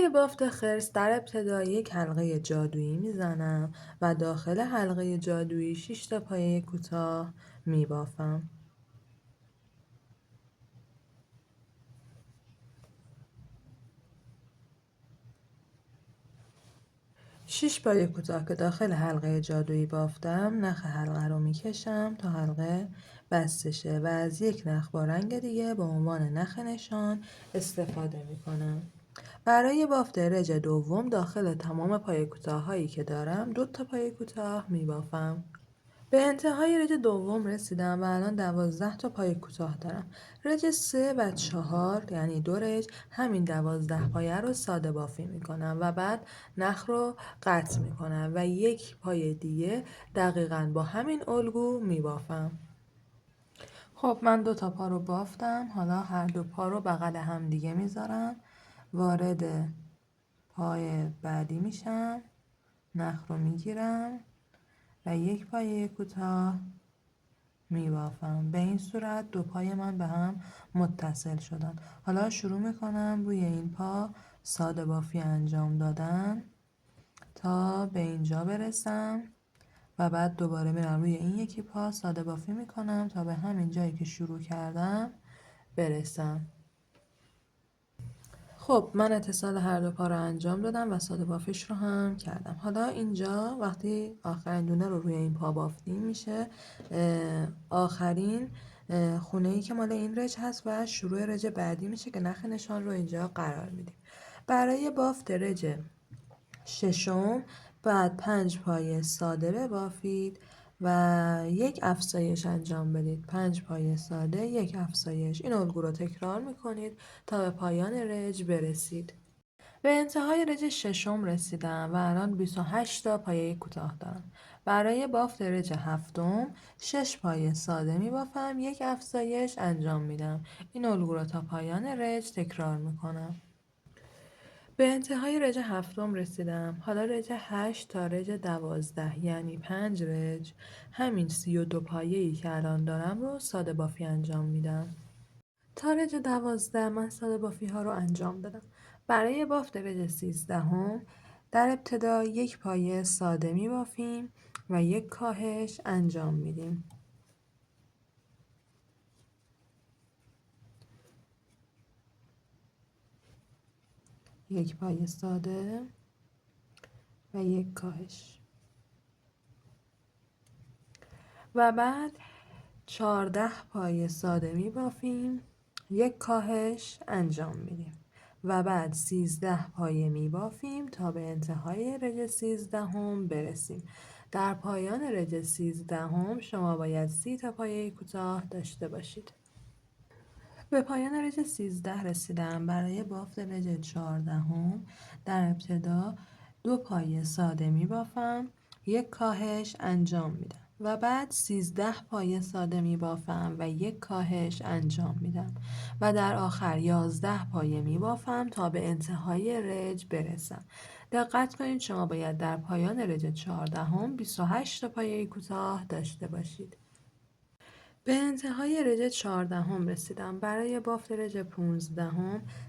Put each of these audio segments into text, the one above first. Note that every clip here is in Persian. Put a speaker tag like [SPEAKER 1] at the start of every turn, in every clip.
[SPEAKER 1] برای بافت خرس در ابتدا یک حلقه جادویی میزنم و داخل حلقه جادویی 6 تا پایه کوتاه میبافم. 6 پایه کوتاه که داخل حلقه جادویی بافتم، نخ حلقه رو میکشم تا حلقه بسته شه و از یک نخ با رنگ دیگه به عنوان نخ نشان استفاده میکنم. برای بافت رج دوم داخل تمام پایه کوتاه هایی که دارم 2 تا پایه کوتاه میبافم. به انتهای رج دوم رسیدم و الان 12 تا پایه کوتاه دارم. رج 3 و 4 یعنی 2 رج همین 12 پایه رو ساده بافی میکنم و بعد نخ رو قطع میکنم و یک پایه دیگه دقیقاً با همین الگو میبافم. خب من 2 تا پا رو بافتم. حالا هر دو پا رو بغل هم دیگه میذارم، وارد پای بعدی میشم، نخ رو میگیرم و یک پایه کوتاه میبافم. به این صورت دو پای من به هم متصل شدن. حالا شروع میکنم روی این پا ساده بافی انجام دادن تا به اینجا برسم و بعد دوباره میرم روی این یکی پا ساده بافی میکنم تا به همین جایی که شروع کردم برسم. خب من اتصال هر دو پا رو انجام دادم و ساده بافیش رو هم کردم. حالا اینجا وقتی آخرین دونه رو روی این پا بافتیم میشه آخرین خونه ای که مال این رج هست و شروع رج بعدی میشه که نخ نشان رو اینجا قرار میدیم. برای بافت رج ششم بعد 5 پایه ساده ببافید و یک افزایش انجام بدید. 5 پایه ساده، یک افزایش. این الگو رو تکرار میکنید تا به پایان رج برسید. به انتهای رج ششم رسیدم و الان 28 تا پایه کوتاه دارم. برای بافت رج هفتم 6 پایه ساده می بافم، یک افزایش انجام میدم. این الگو رو تا پایان رج تکرار میکنم. به انتهای رج هفتم رسیدم. حالا رج 8 تا رج 12 یعنی 5 رج همین 32 پایه‌ای که الان دارم رو ساده بافی انجام میدم. تا رج 12 من ساده بافی ها رو انجام دادم. برای بافت رج 13 در ابتدا یک پایه ساده می بافیم و یک کاهش انجام میدیم. یک پایه ساده و یک کاهش و بعد 14 پایه ساده می بافیم، یک کاهش انجام میدیم و بعد 13 پایه می بافیم تا به انتهای رج 13 برسیم. در پایان رج 13 شما باید 30 تا پایه کوتاه داشته باشید. به پایان رج 13 رسیدم. برای بافت رج 14 در ابتدا 2 پایه ساده می بافم، یک کاهش انجام میدم و بعد 13 پایه ساده می بافم و یک کاهش انجام میدم و در آخر 11 پایه می بافم تا به انتهای رج برسم. دقت کنید شما باید در پایان رج 14 28 تا پایه کوتاه داشته باشید. به انتهای رج 14 رسیدم. برای بافت رج 15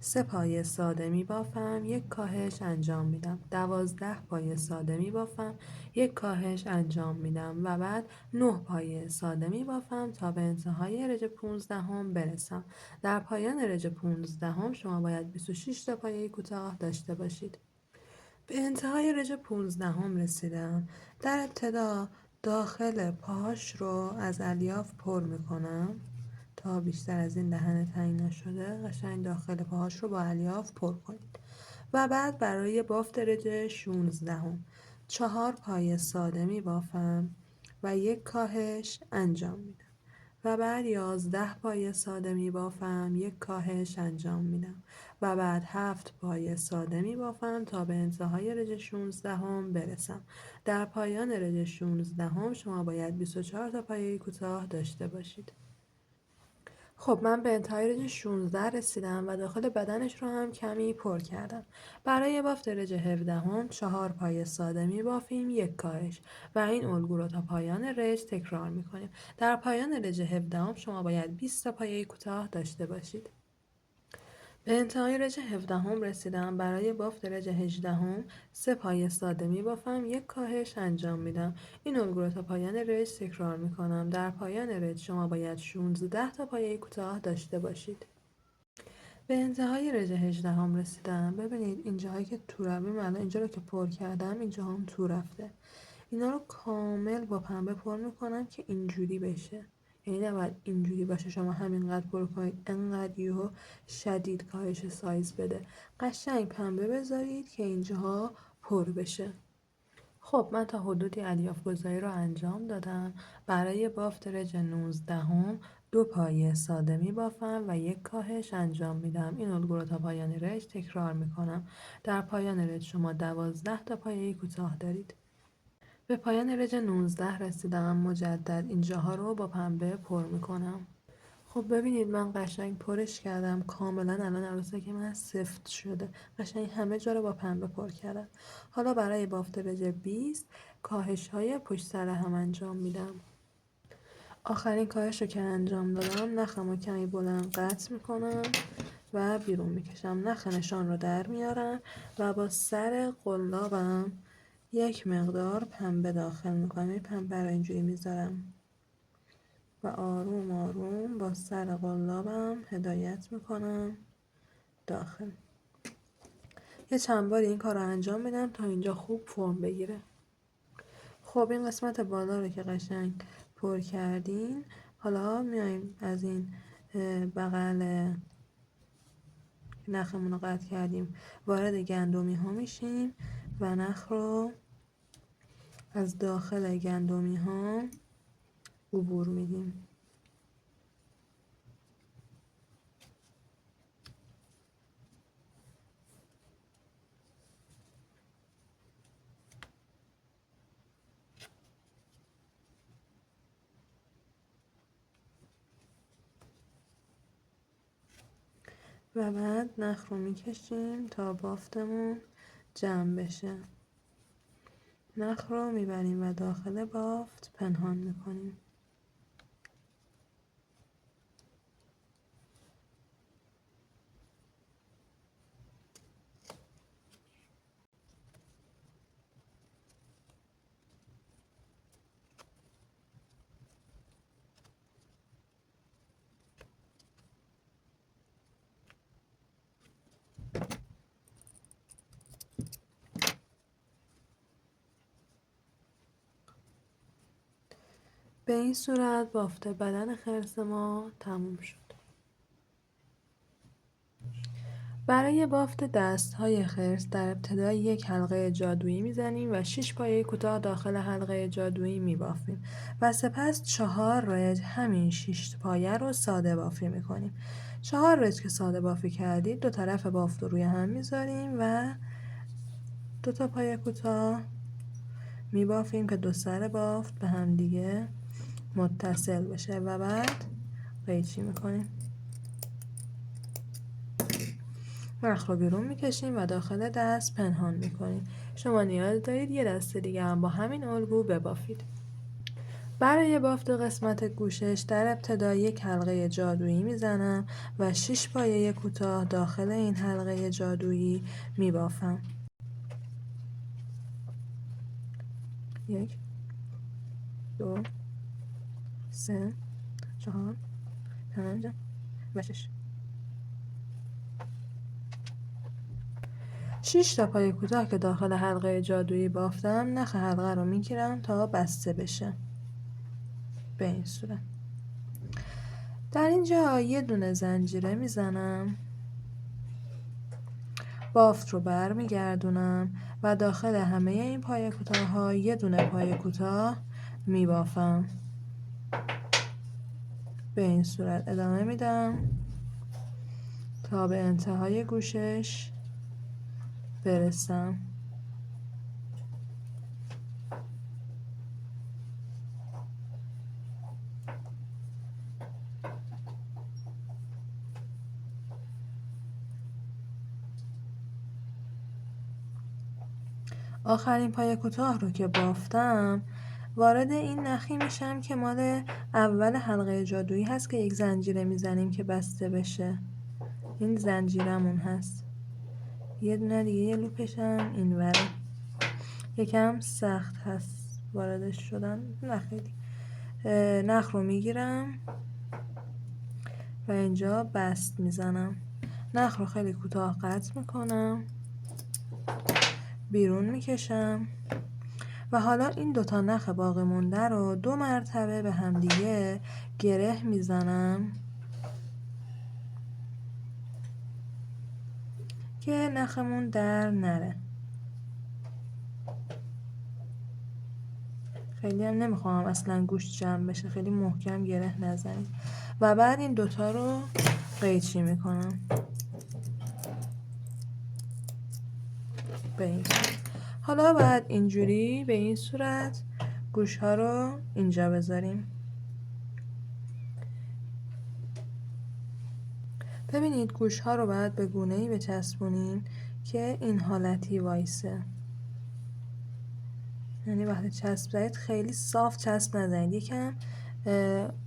[SPEAKER 1] 3 پایه ساده می بافم، یک کاهش انجام میدم. 12 پایه ساده می بافم، یک کاهش انجام میدم و بعد 9 پایه ساده می بافم تا به انتهای رج 15 برسم. در پایان رج 15 شما باید 26 تا پایه کوتاه داشته باشید. به انتهای رج 15 رسیدم. در ابتدا داخل پاهاش رو از الیاف پر میکنم تا بیشتر از این دهن تنگ نشده. قشنگ داخل پاهاش رو با الیاف پر کنید و بعد برای بافت رج 16 4 پایه ساده می بافم و یک کاهش انجام میدم و بعد 11 پایه ساده می بافم، یک کاهش انجام میدم و بعد 7 پایه ساده می بافم تا به انتهای رج 16 برسم. در پایان رج 16 شما باید 24 تا پایه کوتاه داشته باشید. خب من به انتهای رج 16 رسیدم و داخل بدنش رو هم کمی پر کردم. برای بافت رج 17 4 پایه ساده می بافیم، یک کاهش و این الگو رو تا پایان رج تکرار می کنیم. در پایان رج 17 شما باید 20 تا پایه کوتاه داشته باشید. به انتهای رژ 17 رسیدم. برای بافت رژ 18 3 پایه ساده می بافم، یک کاهش انجام میدم. این الگو را تا پایان رژ تکرار می کنم. در پایان رژ شما باید 16 تا پایه کوتاه داشته باشید. به انتهای رژ 18 رسیدم. ببینید اینجاهایی که تو رویم، الان اینجا رو که پر کردم اینجا هم تو رفته. اینا رو کامل با پنبه پر میکنم که اینجوری بشه. یعنی نباید اینجوری باشه شما همینقدر پر کنید انقدر یهو شدید کاهش سایز بده. قشنگ پنبه بذارید که اینجاها پر بشه. خب من تا حدودی الیاف گذاری رو انجام دادم. برای بافت رژ 19 2 پایه ساده می بافم و یک کاهش انجام میدم. این الگو رو تا پایان رژ تکرار میکنم. در پایان رژ شما 12 تا پایه کوتاه دارید. به پایان رژ 19 رسیدم. مجدد اینجاها رو با پنبه پر میکنم. خب ببینید من قشنگ پرش کردم کاملا. الان عروسک من سفت شده. قشنگ همه جا رو با پنبه پر کردم. حالا برای بافت رژ 20 کاهش های پشت سر هم انجام میدم. آخرین کاهش رو که انجام دادم نخم رو کمی بلند قطع میکنم و بیرون میکشم. نخ نشان رو در میارم و با سر قلابم یک مقدار پنبه داخل میکنم. این پنبه رو اینجوری میذارم و آروم آروم با سر قلابم هدایت میکنم داخل. یه چند بار این کار رو انجام میدم تا اینجا خوب فرم بگیره. خب این قسمت بالا رو که قشنگ پر کردین، حالا میایم از این بغل نخمون رو قطع کردیم وارد گندمی ها میشیم و نخ رو از داخل گندمی ها عبور میدیم. و بعد نخ رو میکشیم تا بافتمون جمع بشه. نخ رو میبریم و داخل بافت پنهان میکنیم. به این صورت بافت بدن خرس ما تموم شد. برای بافت دست‌های خرس در ابتدا یک حلقه جادویی میزنیم و 6 پایه کوتاه داخل حلقه جادویی میبافیم و سپس 4 رج همین 6 پایه رو ساده بافی میکنیم. 4 رج که ساده بافی کردید دو طرف بافت رو روی هم میذاریم و 2 تا پایه کوتاه میبافیم که دو سر بافت به هم دیگه متصل بشه و بعد قیچی میکنیم. نخ رو بیرون میکشیم و داخل دست پنهان میکنیم. شما نیاز دارید یه دست دیگه هم با همین الگو ببافید. برای بافت قسمت گوشش در ابتدا یک حلقه جادویی میزنم و 6 پایه کوتاه داخل این حلقه جادویی میبافم. 1 2 3 4 5 و 6. 6 تا پایه کوتاه که داخل حلقه جادویی بافتم نخ حلقه رو میگیرم تا بسته بشه. به این صورت. در اینجا یه دونه زنجیره میزنم، بافت رو برمیگردونم و داخل همه این پایه کوتاه ها یه دونه پایه کوتاه میبافم. به این صورت ادامه میدم تا به انتهای گوشش برسم. آخرین پایه کوتاه رو که بافتم وارد این نخی میشم که مال اول حلقه جادویی هست که یک زنجیره میزنیم که بسته بشه. این زنجیرمون هست. یه دونه دیگه یه لوپشم این وره. یکم سخت هست واردش شدن، نه خیلی. نخ رو میگیرم و اینجا بست میزنم. نخ رو خیلی کوتاه قطع میکنم، بیرون میکشم و حالا این دوتا نخ باقی مونده رو 2 مرتبه به هم دیگه گره میزنم که نخمون در نره. خیلی هم نمیخوام اصلا گوشت جمع بشه، خیلی محکم گره نزنید. و بعد این دوتا رو قیچی میکنم به این صورت. حالا باید اینجوری به این صورت گوش ها رو اینجا بذاریم. ببینید گوش ها رو باید به گونه‌ای بچسبونین که این حالتی وایسه. یعنی وقتی چسب زدید خیلی صاف چسب نزنید، یکم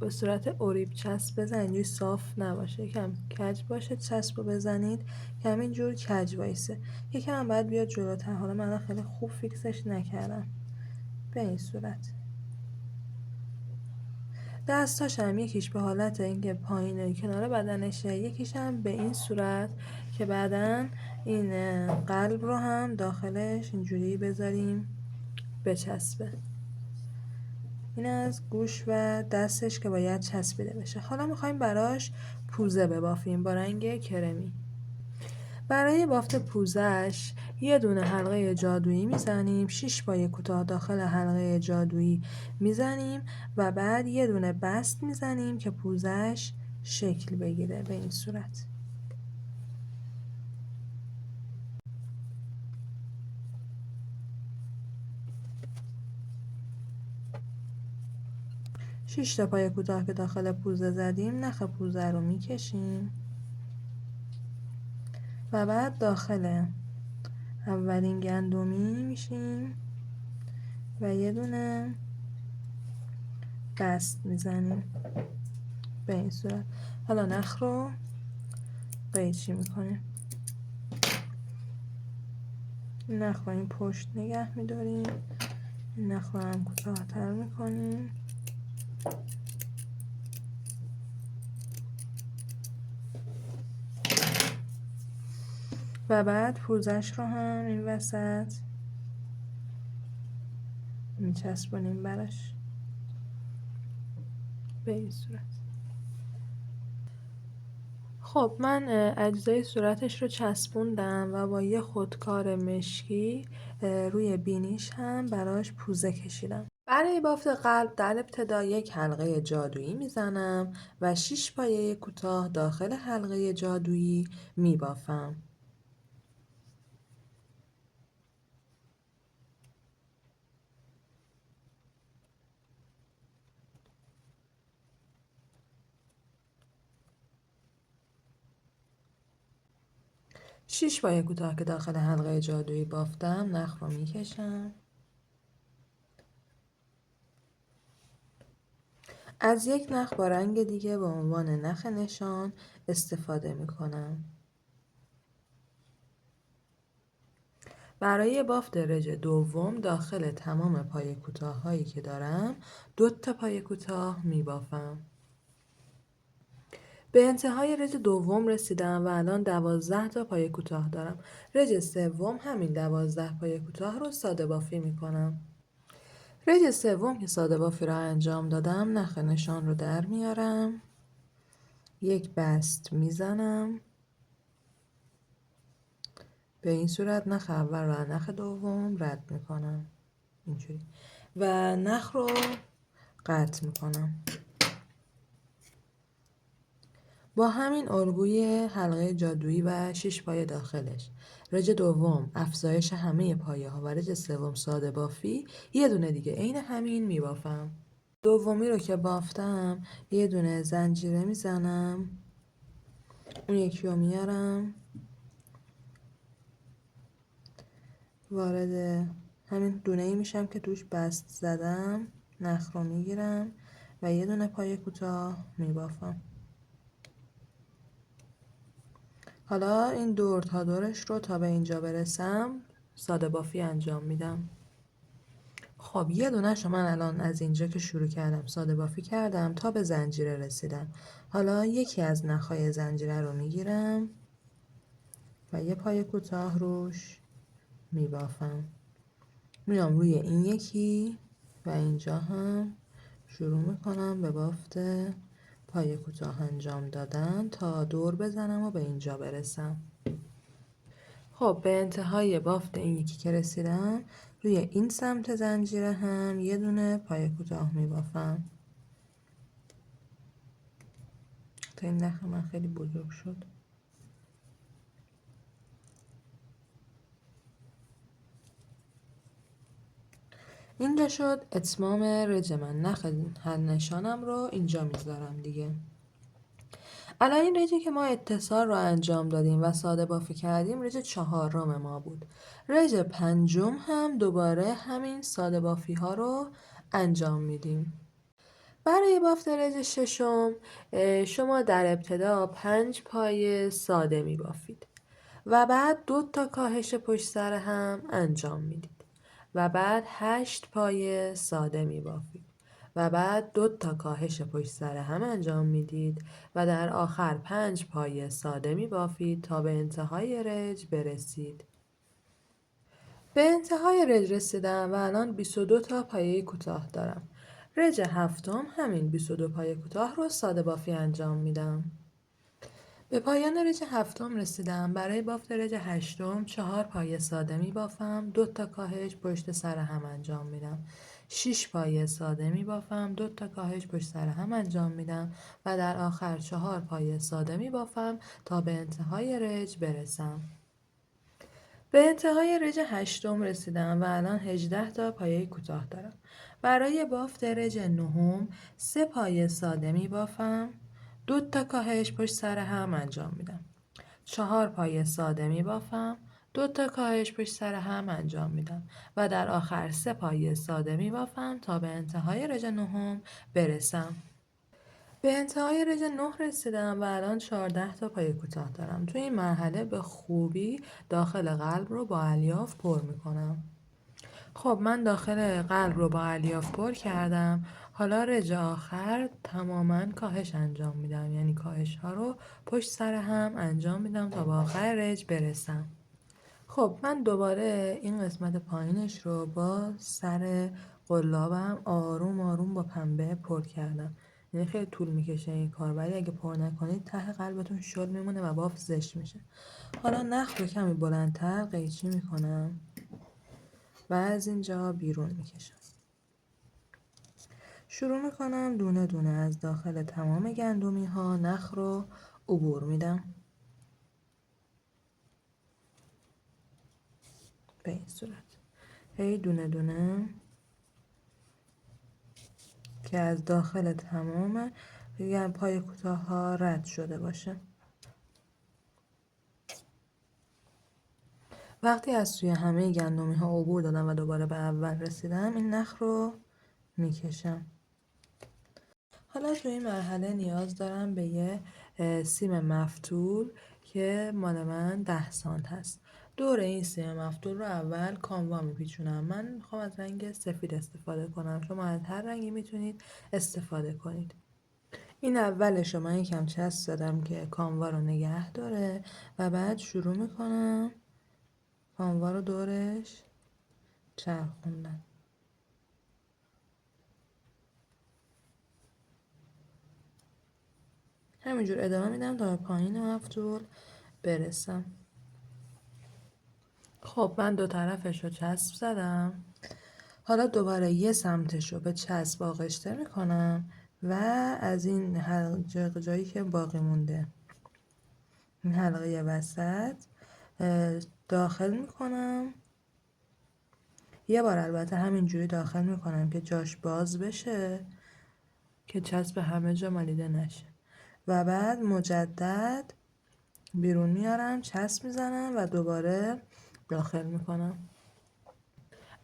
[SPEAKER 1] به صورت اوریب چسب بزنید، اینجوری صاف نباشه، یکم کج باشه چسب رو بزنید که همینجور کج وایسه. یکم هم باید بیاد جلوتر. حالا من خیلی خوب فیکسش نکردم. به این صورت دستاش هم یکیش به حالت اینکه پایین کنار بدنشه، یکیش هم به این صورت که بعدن این قلب رو هم داخلش اینجوری بذاریم بچسبه. این از گوش و دستش که باید چسبیده بشه. حالا میخوایم براش پوزه ببافیم با رنگ کرمی. برای بافت پوزش یه دونه حلقه جادویی میزنیم، 6 پای کوتاه داخل حلقه جادویی میزنیم و بعد یه دونه بست میزنیم که پوزش شکل بگیره به این صورت. شش تا پای کوتاه که داخل پوزه زدیم، نخ پوزه رو میکشیم و بعد داخل اولین گندمی میشیم و یه دونه بست میزنیم به این صورت. حالا نخ رو قیچی میکنیم. نخ رو این پشت نگه میداریم، این نخ رو هم کوتاه‌تر میکنیم و بعد پوزش رو هم این وسط میچسبونیم براش به این صورت. خب من اجزای صورتش رو چسبوندم و با یه خودکار مشکی روی بینیش هم براش پوزه کشیدم. برای بافت قلب در ابتدا یک حلقه جادویی میزنم و 6 پایه کوتاه داخل حلقه جادویی میبافم. شش پایه کوتاه که داخل حلقه جادویی بافتم، نخ رو میکشم. از یک نخ با رنگ دیگه به عنوان نخ نشان استفاده میکنم. برای بافت رژ دوم داخل تمام پایه کوتاه هایی که دارم 2 تا پایه کوتاه میبافم. به انتهای رژ دوم رسیدم و الان 12 تا پایه کوتاه دارم. رژ سوم همین 12 پایه کوتاه رو ساده بافی میکنم. رژ سوم که ساده بافی رو انجام دادم، نخ نشان رو در میارم، یک بست میزنم به این صورت، نخ اول و نخ دوم رد میکنم اینجوری و نخ رو قطع میکنم با همین الگوی حلقه جادویی و 6 پایه داخلش. رژ دوم افزایش همه پایه ها و رژ سوم ساده بافی، یه دونه دیگه عین همین میبافم. دومی رو که بافتم یه دونه زنجیره میزنم، اون یکی رو میارم وارد همین دونه ای میشم که توش بست زدم، نخ رو میگیرم و یه دونه پایه کوتاه میبافم. حالا این دور تا دورش رو تا به اینجا برسم ساده بافی انجام میدم. خب یه دونه‌شو من الان از اینجا که شروع کردم ساده بافی کردم تا به زنجیره رسیدم. حالا یکی از نخهای زنجیره رو میگیرم و یه پای کوتاه روش میبافم. میام روی این یکی و اینجا هم شروع میکنم به بافت پای کوتاه انجام دادن تا دور بزنم و به اینجا برسم. خب به انتهای بافت این یکی که رسیدم روی این سمت زنجیره هم یه دونه پای کوتاه میبافم تا این نخ من خیلی بزرگ شد. اینجا شد اتمام رج من. نخ هر نشانم رو اینجا میذارم دیگه. الان این رجی که ما اتصال رو انجام دادیم و ساده بافی کردیم رج 4 ما بود. رج 5 هم دوباره همین ساده بافی ها رو انجام میدیم. برای بافت رج 6 شما در ابتدا 5 پای ساده می بافید و بعد 2 تا کاهش پشت سر هم انجام میدید و بعد 8 پای ساده می بافید و بعد 2 تا کاهش پشت سر هم انجام میدید و در آخر 5 پای ساده می بافید تا به انتهای رج برسید. به انتهای رج رسیدم و الان 22 تا پایه کوتاه دارم. رج 7 همین 22 پایه کوتاه رو ساده بافی انجام میدم. به پایان رج 7 رسیدم. برای بافت رج 8 4 پایه ساده می بافم، 2 تا کاهش پشت سر هم انجام میدم. 6 پایه ساده می بافم، 2 تا کاهش پشت سر هم انجام میدم و در آخر 4 پایه ساده می بافم تا به انتهای رج برسم. به انتهای رج 8 رسیدم و الان 18 تا پایه کوتاه دارم. برای بافت رج 9 3 پایه ساده می بافم، 2 تا کاهش پشت سر هم انجام میدم. 4 پایه ساده می بافم، 2 تا کاهش پشت سر هم انجام میدم و در آخر 3 پایه ساده می بافم تا به انتهای رج 9 برسم. به انتهای رج 9 رسیدم و الان 14 تا پایه کوتاه دارم. توی این مرحله به خوبی داخل قلب رو با الیاف پر میکنم. خب من داخل قلب رو با الیاف پر کردم. حالا رج آخر تماما کاهش انجام میدم، یعنی کاهش ها رو پشت سر هم انجام میدم تا به آخر رج برسم. خب من دوباره این قسمت پایینش رو با سر قلابم آروم آروم با پنبه پر کردم. یعنی خیلی طول میکشه این کار، ولی اگه پر نکنید ته قلبتون شل میمونه و بافت زشت میشه. حالا نخ رو کمی بلندتر قیچی میکنم و از اینجا بیرون میکشم. شروع میکنم دونه دونه از داخل تمام گندمی ها نخ رو عبور میدم به این صورت. هی دونه دونه که از داخل تمام پای کوتاه ها رد شده باشه. وقتی از توی همه گندمی ها عبور دادم و دوباره به اول رسیدم این نخ رو میکشم. حالا توی این مرحله نیاز دارم به یه سیم مفتول که مال من 10 سانت هست. دور این سیم مفتول رو اول کاموا میپیچونم. من میخوام از رنگ سفید استفاده کنم، شما از هر رنگی میتونید استفاده کنید. این اولش رو من یکم چسب دادم که کاموا رو نگه داره و بعد شروع میکنم کاموا رو دورش چرخوندن. همینجور ادامه میدم تا به پایین مفتول برسم. خب من دو طرفش رو چسب زدم. حالا دوباره یه سمتش رو به چسب آغشته میکنم و از این حلقه جایی که باقی مونده این حلقه وسط داخل میکنم. یه بار البته همینجوری داخل میکنم که جاش باز بشه که چسب همه جا مالیده نشه و بعد مجدد بیرون میارم چسب میزنم و دوباره داخل میکنم.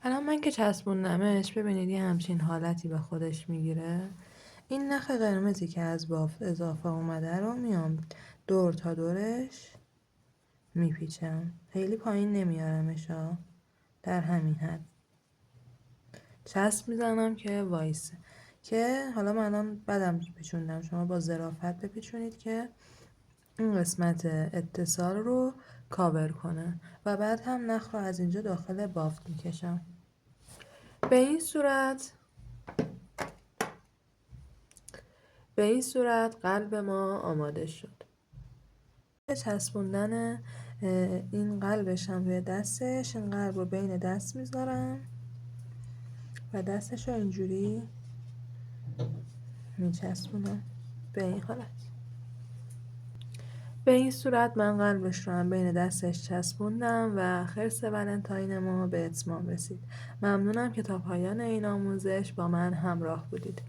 [SPEAKER 1] الان من که چسبوندمش ببینید یه همچین حالتی به خودش میگیره. این نخ قرمزی که از بافت اضافه اومده رو میام دور تا دورش میپیچم، خیلی پایین نمیارمش ها، در همین حد چسب میزنم که وایسه. که حالا من الان بدم پیچوندم، شما با ظرافت بپیچونید که این قسمت اتصال رو کاور کنه و بعد هم نخ رو از اینجا داخل بافت میکشم. به این صورت قلب ما آماده شد. چسبوندن این قلبش هم روی دستش، این قلب رو بین دست میذارم و دستش رو اینجوری میچسبونم به این حالت. به این صورت من قلبش رو هم بین دستش چسبوندم و خرس ولنتاین ما به اتمام رسید. ممنونم که تا پایان این آموزش با من همراه بودید.